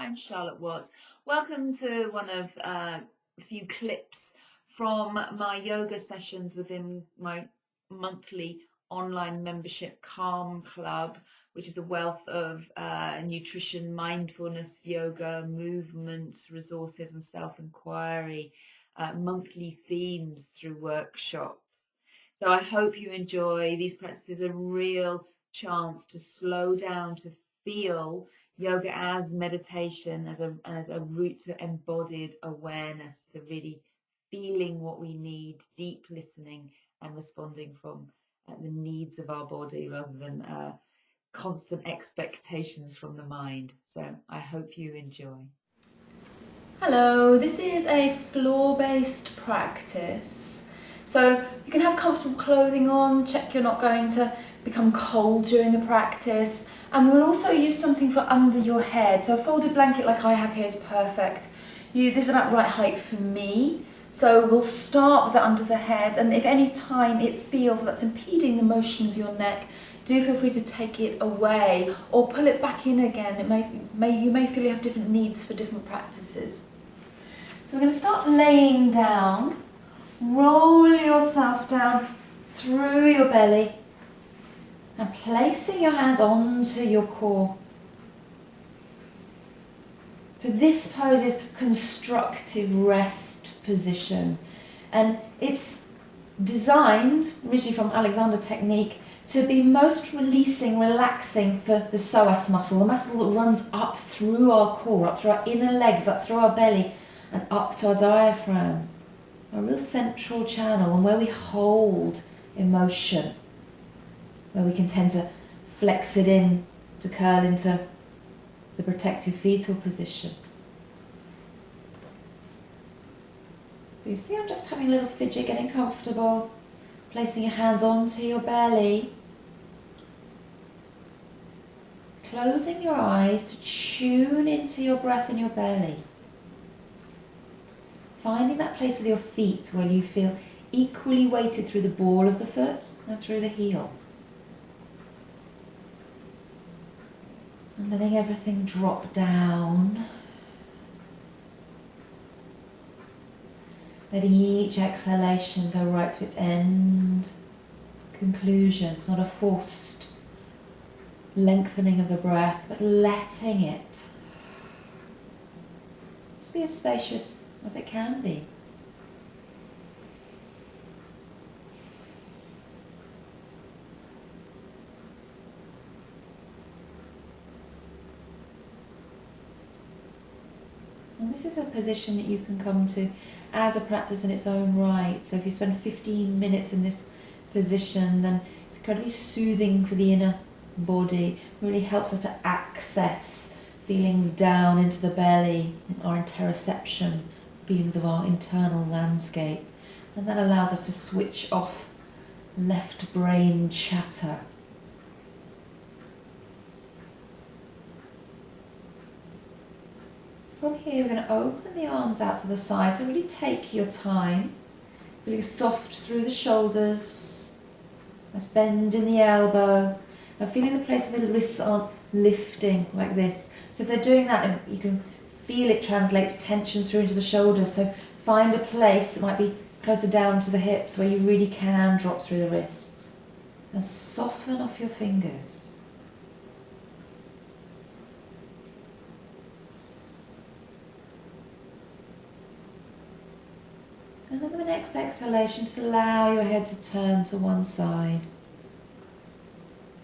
I'm Charlotte Watts. Welcome to one of a few clips from my yoga sessions within my monthly online membership Calm Club, which is a wealth of nutrition, mindfulness, yoga, movement, resources and self-inquiry, monthly themes through workshops. So I hope you enjoy these practices, a real chance to slow down, to feel yoga as meditation, as a route to embodied awareness, to really feeling what we need, deep listening and responding from the needs of our body rather than constant expectations from the mind. So I hope you enjoy. Hello, this is a floor-based practice. So you can have comfortable clothing on, check you're not going to become cold during the practice. And we'll also use something for under your head. So a folded blanket like I have here is perfect. This is about right height for me. So we'll start with that under the head, and if any time it feels that's impeding the motion of your neck, do feel free to take it away or pull it back in again. You may feel you have different needs for different practices. So we're going to start laying down. Roll yourself down through your belly and placing your hands onto your core. So this pose is constructive rest position, and it's designed, originally from Alexander technique, to be most releasing, relaxing for the psoas muscle, the muscle that runs up through our core, up through our inner legs, up through our belly and up to our diaphragm. A real central channel, and where we hold emotion, where we can tend to flex it in, to curl into the protective fetal position. So you see I'm just having a little fidget, getting comfortable, placing your hands onto your belly, closing your eyes to tune into your breath in your belly. Finding that place with your feet where you feel equally weighted through the ball of the foot and through the heel. And letting everything drop down. Letting each exhalation go right to its end, conclusion. It's not a forced lengthening of the breath, but letting it just be as spacious as it can be. And this is a position that you can come to as a practice in its own right. So if you spend 15 minutes in this position, then it's incredibly soothing for the inner body. It really helps us to access feelings down into the belly, our interoception, feelings of our internal landscape. And that allows us to switch off left brain chatter. From here, we're going to open the arms out to the side, so really take your time, feeling soft through the shoulders, nice bend in the elbow, and feeling the place where the wrists aren't lifting like this. So if they're doing that, you can feel it translates tension through into the shoulders, so find a place, it might be closer down to the hips, where you really can drop through the wrists, and soften off your fingers. And then with the next exhalation, just allow your head to turn to one side.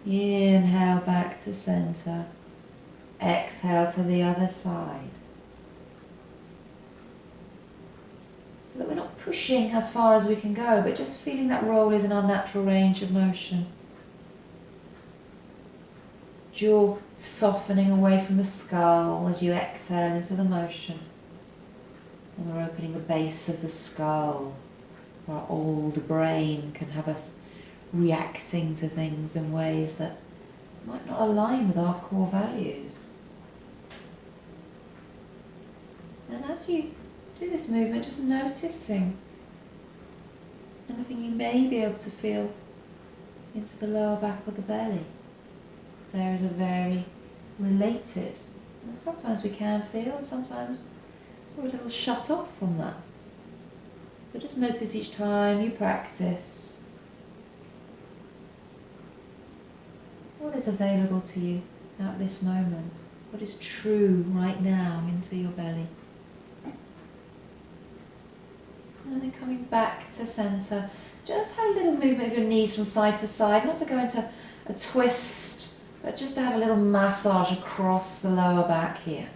Inhale back to center. Exhale to the other side. So that we're not pushing as far as we can go, but just feeling that roll is in our natural range of motion. Jaw softening away from the skull as you exhale into the motion. And we're opening the base of the skull, where our old brain can have us reacting to things in ways that might not align with our core values. And as you do this movement, just noticing anything you may be able to feel into the lower back of the belly. These areas are very related And sometimes we can feel, and sometimes we're a little shut off from that. But just notice each time you practice what is available to you at this moment, what is true right now into your belly. And then coming back to centre, just have a little movement of your knees from side to side, not to go into a twist, but just to have a little massage across the lower back here.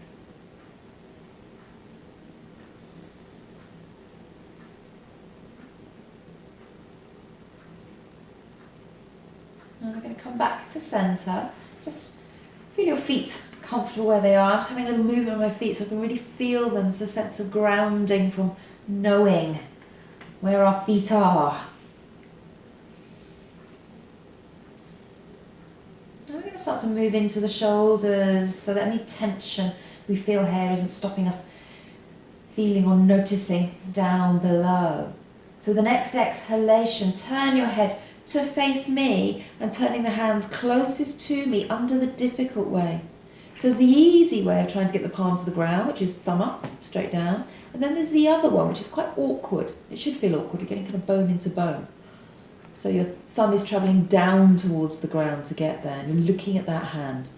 And we're going to come back to centre. Just feel your feet comfortable where they are. I'm just having a little movement of my feet so I can really feel them. It's a sense of grounding from knowing where our feet are. Now we're going to start to move into the shoulders so that any tension we feel here isn't stopping us feeling or noticing down below. So the next exhalation, turn your head to face me and turning the hand closest to me under the difficult way. So there's the easy way of trying to get the palm to the ground, which is thumb up, straight down. And then there's the other one, which is quite awkward. It should feel awkward. You're getting kind of bone into bone. So your thumb is travelling down towards the ground to get there. And you're looking at that hand.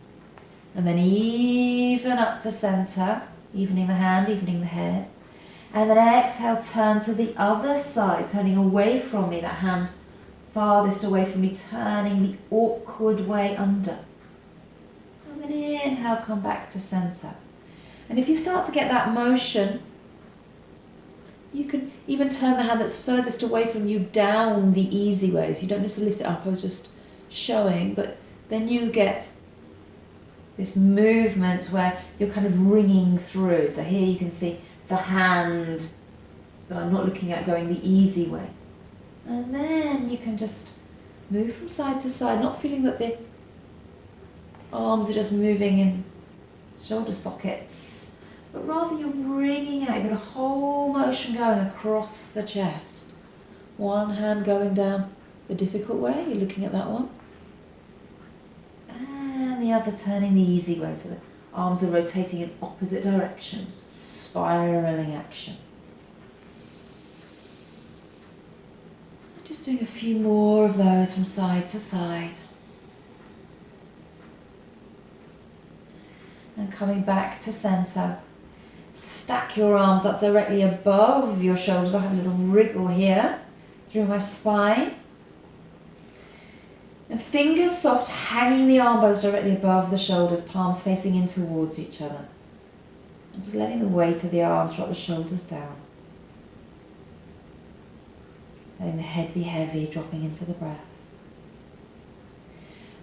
And then even up to centre, evening the hand, evening the head. And then exhale, turn to the other side, turning away from me, that hand farthest away from me, turning the awkward way under. And then inhale, come back to centre. And if you start to get that motion, you can even turn the hand that's furthest away from you down the easy way. So you don't need to lift it up, I was just showing, but then you get this movement where you're kind of ringing through. So here you can see the hand that I'm not looking at going the easy way. And then you can just move from side to side, not feeling that the arms are just moving in shoulder sockets, but rather you're bringing out, you've got a whole motion going across the chest. One hand going down the difficult way, you're looking at that one. And the other turning the easy way, so the arms are rotating in opposite directions, spiraling action. Just doing a few more of those from side to side. And coming back to centre. Stack your arms up directly above your shoulders. I have a little wriggle here through my spine. And fingers soft, hanging the arm bows directly above the shoulders, palms facing in towards each other. And just letting the weight of the arms drop the shoulders down. Letting the head be heavy, dropping into the breath.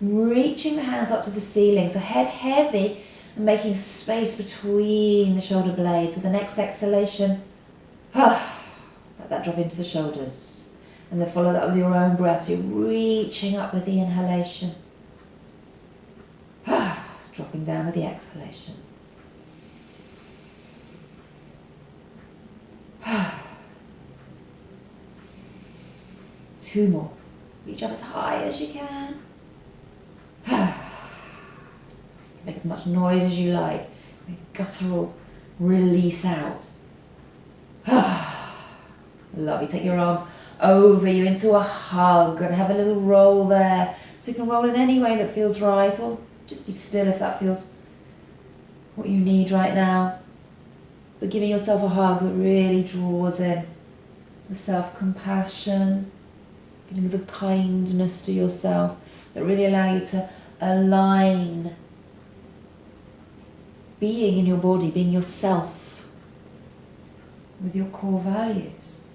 Reaching the hands up to the ceiling, so head heavy and making space between the shoulder blades. So the next exhalation, let that drop into the shoulders. And then follow that with your own breath. So you're reaching up with the inhalation. Dropping down with the exhalation. Two more. Reach up as high as you can. Make as much noise as you like. Guttural release out. Lovely. Take your arms over you into a hug and have a little roll there. So you can roll in any way that feels right, or just be still if that feels what you need right now. But giving yourself a hug that really draws in the self-compassion, feelings of kindness to yourself that really allow you to align being in your body, being yourself with your core values.